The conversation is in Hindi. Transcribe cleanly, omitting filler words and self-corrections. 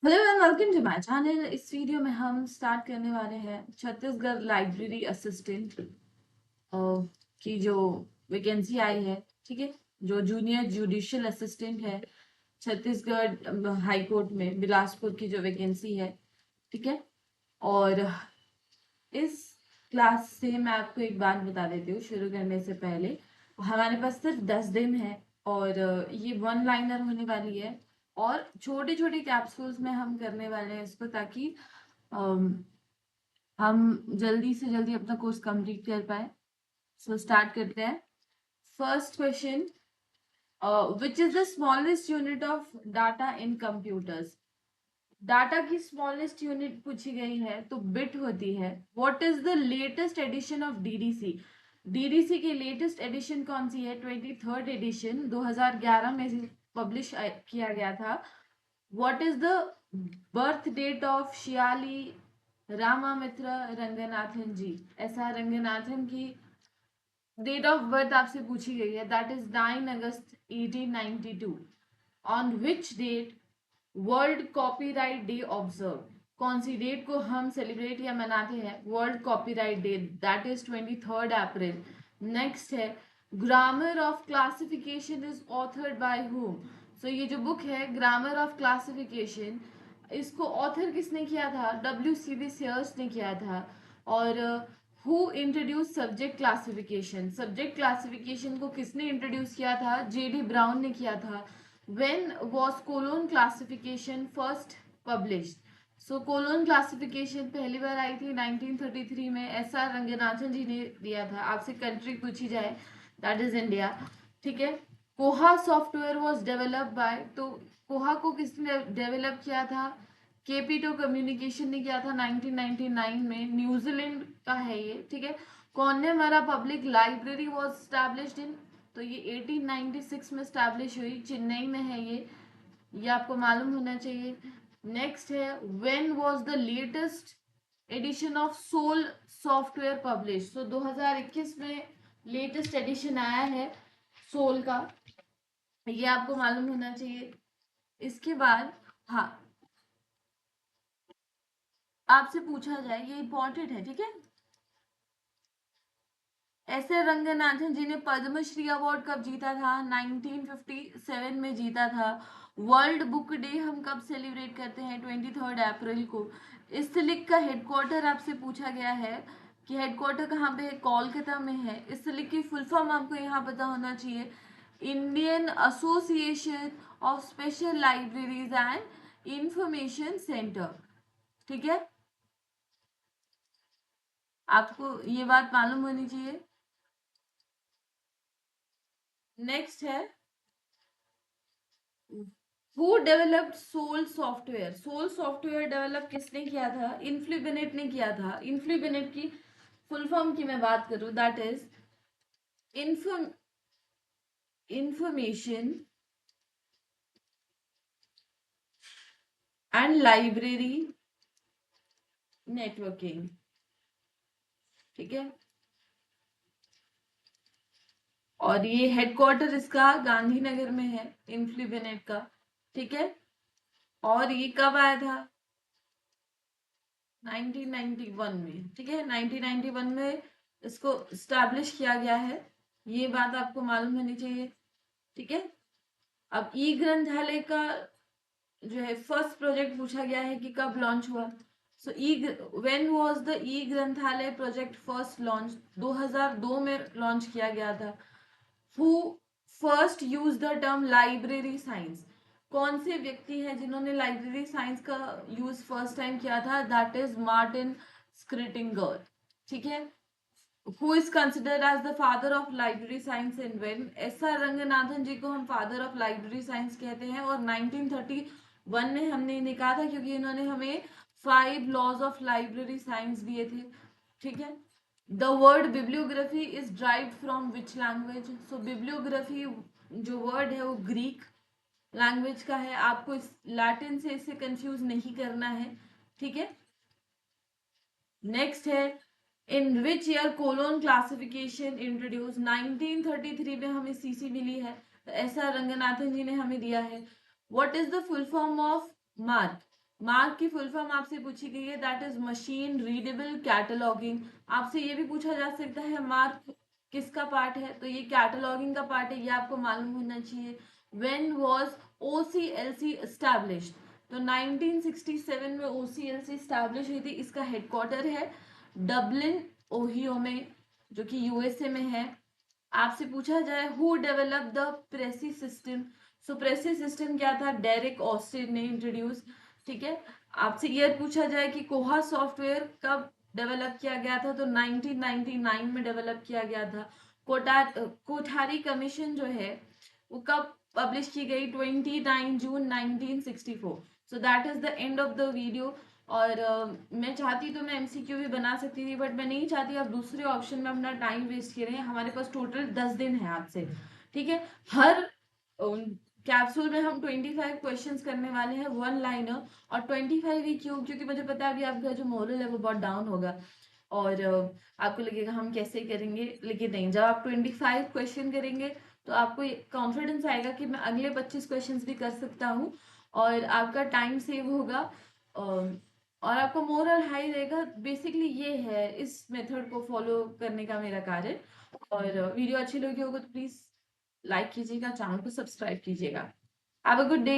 Hello and welcome to my channel. इस वीडियो में हम स्टार्ट करने वाले हैं छत्तीसगढ़ लाइब्रेरी असिस्टेंट की जो वैकेंसी आई है। ठीक है, जो जूनियर जुडिशियल असिस्टेंट है छत्तीसगढ़ हाई कोर्ट में बिलासपुर की जो वैकेंसी है। ठीक है, और इस क्लास से मैं आपको एक बात बता देती हूँ शुरू करने से पहले। हमारे पास सिर्फ 10 दिन है और ये वन लाइनर होने वाली है और छोटे छोटे कैप्सूल्स में हम करने वाले हैं इसको, ताकि अम, हम जल्दी से जल्दी अपना कोर्स कंप्लीट कर पाए। सो स्टार्ट करते हैं। First question, which is the smallest unit of data in computers. Data की स्मॉलेस्ट यूनिट पूछी गई है तो बिट होती है। What is the latest edition of DDC. DDC की लेटेस्ट एडिशन कौन सी है? 23rd एडिशन 2011 में पब्लिश किया गया था। What is the birth date of Shiyali Ramamrita Ranganathan ji. ऐसा रंगनाथन की डेट ऑफ बर्थ आपसे पूछी गई है, that is 9 August 1892। On which date world copyright day observe. कौन सी डेट को हम सेलिब्रेट या मनाते हैं? World copyright day, that is 23rd April. Next है, grammar of classification is authored by whom. So ये जो बुक है ग्रामर ऑफ क्लासिफिकेशन, इसको ऑथर किसने किया था? WCB सेयर्स ने किया था। और who introduce subject classification. Subject classification को किसने इंट्रोड्यूस किया था? JD ब्राउन ने किया था। When was colon classification first published? So colon classification पहली बार आई थी 1933 में, SR रंगनाथन जी ने दिया था। आपसे कंट्री पूछी जाए, दैट इज इंडिया। ठीक है, कोहा सॉफ्टवेयर वॉज डेवलप बाय, तो कोहा को किसने डेवलप किया था? केपीटो कम्युनिकेशन ने किया था 1999 में। न्यूजीलैंड का है ये। ठीक है, कौन ने हमारा पब्लिक लाइब्रेरी वॉज स्टैब्लिश्ड इन, तो ये 1896 में स्टैब्लिश हुई, चेन्नई में है ये आपको मालूम होना चाहिए। नेक्स्ट है, when was the latest edition of soul software publish. तो 2021 में लेटेस्ट एडिशन आया है सोल का, ये आपको मालूम होना चाहिए। इसके बाद, हाँ, आपसे पूछा जाए, ये इंपॉर्टेंट है। ठीक है, ऐसे रंगनाथन जी ने पद्मश्री अवार्ड कब जीता था? 1957 में जीता था। वर्ल्ड बुक डे हम कब सेलिब्रेट करते हैं? 23rd अप्रैल को। इस सिलिक का हेडक्वार्टर आपसे पूछा गया है कि हेडक्वार्टर कहाँ पे है? कोलकाता में है। इस सिलिक की फुल फॉर्म आपको यहाँ पता होना चाहिए, Indian association of special libraries and information centre. ठीक है, आपको ये बात मालूम होनी चाहिए। नेक्स्ट है, who developed soul software. Soul software develop किसने किया था? इन्फ्लुबेनेट ने किया था। इन्फ्लुबेनेट की फुल फॉर्म की मैं बात करूं, that is information and library networking. ठीक है, और ये हेडक्वार्टर इसका गांधीनगर में है, इन्फ्लुबेनेट का। ठीक है, और ये कब आया था? 1991 में। ठीक है, 1991 में इसको स्टैब्लिश किया गया है, ये बात आपको मालूम होनी चाहिए। ठीक है, अब ई ग्रंथालय का जो है फर्स्ट प्रोजेक्ट पूछा गया है कि कब लॉन्च हुआ। सो ई व्हेन वाज द ई ग्रंथालय प्रोजेक्ट फर्स्ट लॉन्च? 2002 में लॉन्च किया गया था। Who first use the term library science. कौन से व्यक्ति हैं जिन्होंने लाइब्रेरी साइंस का यूज फर्स्ट टाइम किया था? That is Martin Schrettinger. ठीक है, who is considered as the father of library science and when? SR Ranganathan जी को हम फादर ऑफ लाइब्रेरी साइंस कहते हैं और 1931 में हमने इन्हें कहा था क्योंकि इन्होंने हमें 5 लॉज ऑफ लाइब्रेरी साइंस दिए थे। ठीक है, the word bibliography is derived from which language. So bibliography जो वर्ड है वो ग्रीक लैंग्वेज का है, आपको इस लैटिन से इसे कंफ्यूज नहीं करना है। ठीक है, नेक्स्ट है, in which year colon classification introduce. 1933 में हमें सीसी मिली है, तो ऐसा रंगनाथन जी ने हमें दिया है। What is the full form of mark? Mark की फुल फॉर्म आपसे पूछी गई है, that is machine readable cataloguing. आपसे ये भी पूछा जा सकता है मार्क किसका पार्ट है, तो ये कैटलॉगिंग का पार्ट है, ये आपको मालूम होना चाहिए। व्हेन वाज ओसीएलसी एस्टैब्लिश्ड, तो 1967 में ओसीएलसी एस्टैब्लिश हुई थी। इसका हेडक्वार्टर है डबलिन ओहियो में, जो कि यूएसए में है। आपसे पूछा जाए who develop the PRECIS system, so PRECIS system क्या था, डेरिक ऑस्टिन ने इंट्रोड्यूस। ठीक है। आपसे ये पूछा जाए कि कोहा सॉफ्टवेयर कब डेवलप किया गया था, तो 1999 में डेवलप किया गया था। कोठारी कमीशन जो है वो कब पब्लिश की गई, 29 जून 1964। So that is the end of the video. और मैं चाहती तो मैं एमसीक्यू भी बना सकती थी, बट मैं नहीं चाहती आप दूसरे ऑप्शन में अपना टाइम वेस्ट करें। हमारे पास टोटल 10 दिन है आपसे, ठीक है। हर कैप्सूल में हम 25 क्वेश्चंस करने वाले हैं, वन लाइनर। और 25 ही क्यों, क्योंकि मुझे पता है अभी आपका जो मोरल है वो बहुत डाउन होगा और आपको लगेगा हम कैसे करेंगे, लेकिन नहीं, जब आप 25 क्वेश्चन करेंगे तो आपको कॉन्फिडेंस आएगा कि मैं अगले 25 क्वेश्चंस भी कर सकता हूँ और आपका टाइम सेव होगा और आपका मोरल हाई रहेगा। बेसिकली ये है इस मेथड को फॉलो करने का मेरा कार्य। और वीडियो अच्छी लगी होगी तो प्लीज लाइक कीजिएगा, चैनल को सब्सक्राइब कीजिएगा। Have a good day.